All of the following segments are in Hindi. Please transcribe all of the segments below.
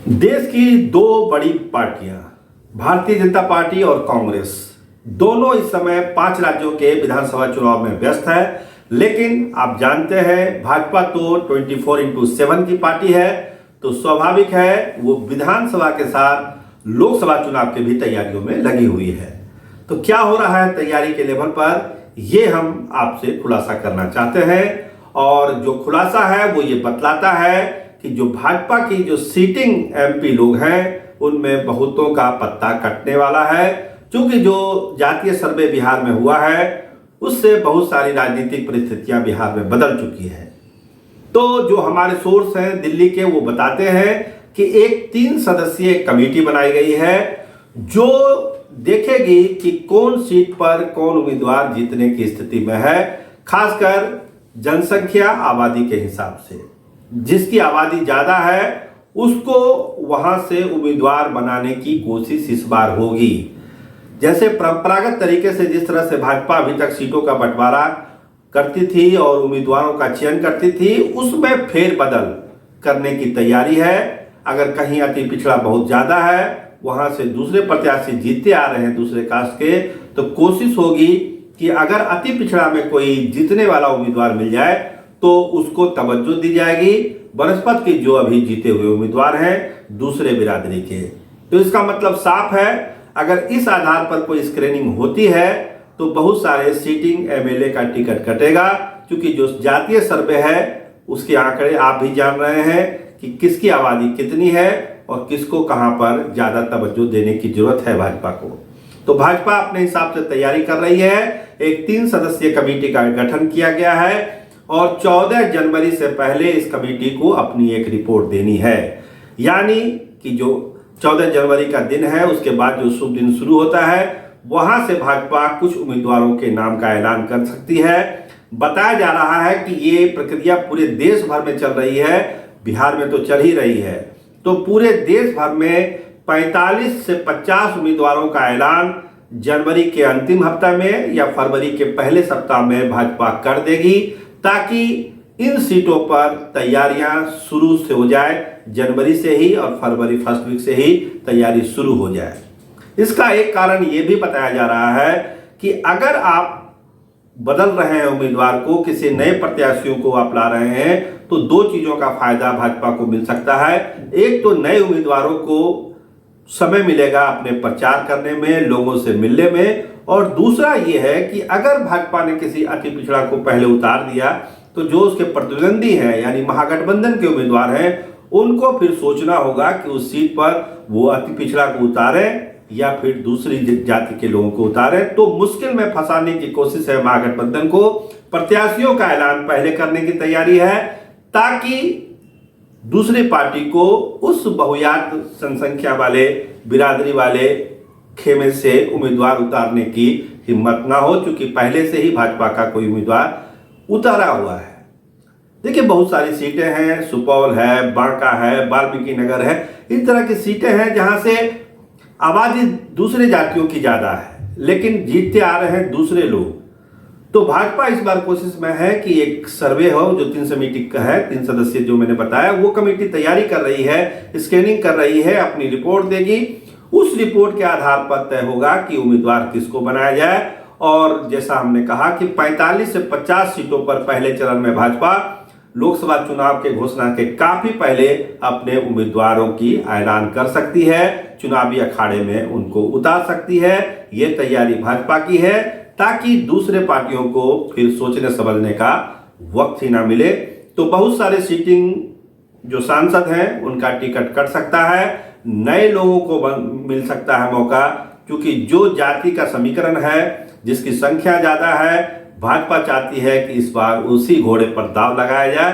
देश की दो बड़ी पार्टियां भारतीय जनता पार्टी और कांग्रेस दोनों इस समय 5 राज्यों के विधानसभा चुनाव में व्यस्त है। लेकिन आप जानते हैं भाजपा तो 24x7 की पार्टी है, तो स्वाभाविक है वो विधानसभा के साथ लोकसभा चुनाव की भी तैयारियों में लगी हुई है। तो क्या हो रहा है तैयारी के लेवल पर, ये हम आपसे खुलासा करना चाहते हैं। और जो खुलासा है वो ये बतलाता है कि जो भाजपा की जो सीटिंग एमपी लोग हैं उनमें बहुतों का पत्ता कटने वाला है, क्योंकि जो जातीय सर्वे बिहार में हुआ है उससे बहुत सारी राजनीतिक परिस्थितियां बिहार में बदल चुकी है। तो जो हमारे सोर्स हैं दिल्ली के वो बताते हैं कि एक 3 सदस्यीय कमेटी बनाई गई है जो देखेगी कि कौन सीट पर कौन उम्मीदवार जीतने की स्थिति में है, खासकर जनसंख्या आबादी के हिसाब से। जिसकी आबादी ज्यादा है उसको वहां से उम्मीदवार बनाने की कोशिश इस बार होगी। जैसे परंपरागत तरीके से जिस तरह से भाजपा अभी तक सीटों का बंटवारा करती थी और उम्मीदवारों का चयन करती थी, उसमें फेरबदल करने की तैयारी है। अगर कहीं अति पिछड़ा बहुत ज्यादा है, वहां से दूसरे प्रत्याशी जीतते आ रहे हैं दूसरे कास्ट के, तो कोशिश होगी कि अगर अति पिछड़ा में कोई जीतने वाला उम्मीदवार मिल जाए तो उसको तवज्जो दी जाएगी बनस्पत के जो अभी जीते हुए उम्मीदवार हैं दूसरे बिरादरी के। तो इसका मतलब साफ है, अगर इस आधार पर कोई स्क्रीनिंग होती है तो बहुत सारे सीटिंग एमएलए का टिकट कटेगा, क्योंकि जो जातीय सर्वे है उसके आंकड़े आप भी जान रहे हैं कि किसकी आबादी कितनी है और किसको कहां पर ज्यादा तवज्जो देने की जरूरत है भाजपा को। तो भाजपा अपने हिसाब से तैयारी कर रही है। एक 3 सदस्यीय कमेटी का गठन किया गया है और 14 जनवरी से पहले इस कमेटी को अपनी एक रिपोर्ट देनी है। यानी कि जो 14 जनवरी का दिन है उसके बाद जो शुभ दिन शुरू होता है वहां से भाजपा कुछ उम्मीदवारों के नाम का ऐलान कर सकती है। बताया जा रहा है कि ये प्रक्रिया पूरे देश भर में चल रही है, बिहार में तो चल ही रही है। तो पूरे देश भर में 45 से 50 उम्मीदवारों का ऐलान जनवरी के अंतिम हफ्ता में या फरवरी के पहले सप्ताह में भाजपा कर देगी, ताकि इन सीटों पर तैयारियां शुरू से हो जाए जनवरी से ही और फरवरी फर्स्ट वीक से ही तैयारी शुरू हो जाए। इसका एक कारण यह भी बताया जा रहा है कि अगर आप बदल रहे हैं उम्मीदवार को, किसी नए प्रत्याशियों को आप ला रहे हैं, तो 2 चीजों का फायदा भाजपा को मिल सकता है। एक तो नए उम्मीदवारों को समय मिलेगा अपने प्रचार करने में, लोगों से मिलने में, और दूसरा यह है कि अगर भाजपा ने किसी अति पिछड़ा को पहले उतार दिया तो जो उसके प्रतिद्वंदी हैं यानी महागठबंधन के उम्मीदवार हैं उनको फिर सोचना होगा कि उस सीट पर वो अति पिछड़ा को उतारे या फिर दूसरी जाति के लोगों को उतारे। तो मुश्किल में फंसाने की कोशिश है महागठबंधन को। प्रत्याशियों का ऐलान पहले करने की तैयारी है ताकि दूसरी पार्टी को उस बहुयात जनसंख्या वाले बिरादरी वाले खेमे से उम्मीदवार उतारने की हिम्मत ना हो, क्योंकि पहले से ही भाजपा का कोई उम्मीदवार उतारा हुआ है। देखिए बहुत सारी सीटें हैं, सुपौल है, बांका है, वाल्मीकि नगर है, इस तरह की सीटें हैं जहां से आबादी दूसरे जातियों की ज्यादा है लेकिन जीतते आ रहे हैं दूसरे लोग। तो भाजपा इस बार कोशिश में है कि एक सर्वे हो जो 3 समिति का है, 3 सदस्य जो मैंने बताया, वो कमेटी तैयारी कर रही है, स्कैनिंग कर रही है, अपनी रिपोर्ट देगी। उस रिपोर्ट के आधार पर तय होगा कि उम्मीदवार किसको बनाया जाए। और जैसा हमने कहा कि 45 से 50 सीटों पर पहले चरण में भाजपा लोकसभा चुनाव के घोषणा के काफी पहले अपने उम्मीदवारों की ऐलान कर सकती है, चुनावी अखाड़े में उनको उतार सकती है। ये तैयारी भाजपा की है ताकि दूसरे पार्टियों को फिर सोचने समझने का वक्त ही ना मिले। तो बहुत सारे सीटिंग जो सांसद हैं उनका टिकट कट सकता है, नए लोगों को मिल सकता है मौका, क्योंकि जो जाति का समीकरण है जिसकी संख्या ज्यादा है, भाजपा चाहती है कि इस बार उसी घोड़े पर दांव लगाया जाए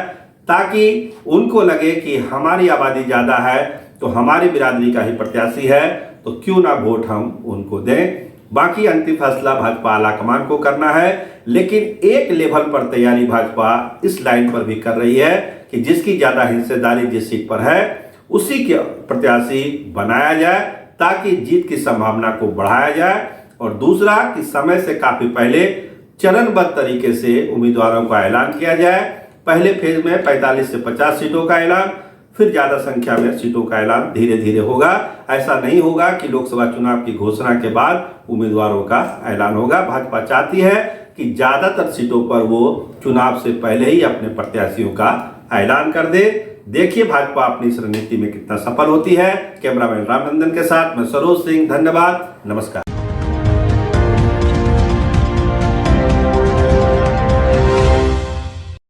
ताकि उनको लगे कि हमारी आबादी ज्यादा है तो हमारी बिरादरी का ही प्रत्याशी है, तो क्यों ना वोट हम उनको दें। बाकी अंतिम फैसला भाजपा आलाकमान को करना है, लेकिन एक लेवल पर तैयारी भाजपा इस लाइन पर भी कर रही है कि जिसकी ज्यादा हिस्सेदारी जिस सीट पर है उसी के प्रत्याशी बनाया जाए ताकि जीत की संभावना को बढ़ाया जाए। और दूसरा कि समय से काफी पहले चरणबद्ध तरीके से उम्मीदवारों का ऐलान किया जाए। पहले फेज में 45 से 50 सीटों का ऐलान, फिर ज़्यादा संख्या में सीटों का ऐलान धीरे धीरे होगा। ऐसा नहीं होगा कि लोकसभा चुनाव की घोषणा के बाद उम्मीदवारों का ऐलान होगा। भाजपा चाहती है कि ज़्यादातर सीटों पर वो चुनाव से पहले ही अपने प्रत्याशियों का ऐलान कर दे। देखिए भाजपा अपनी इस रणनीति में कितना सफल होती है। कैमरामैन रामनंदन के साथ मैं सरोज सिंह, धन्यवाद, नमस्कार।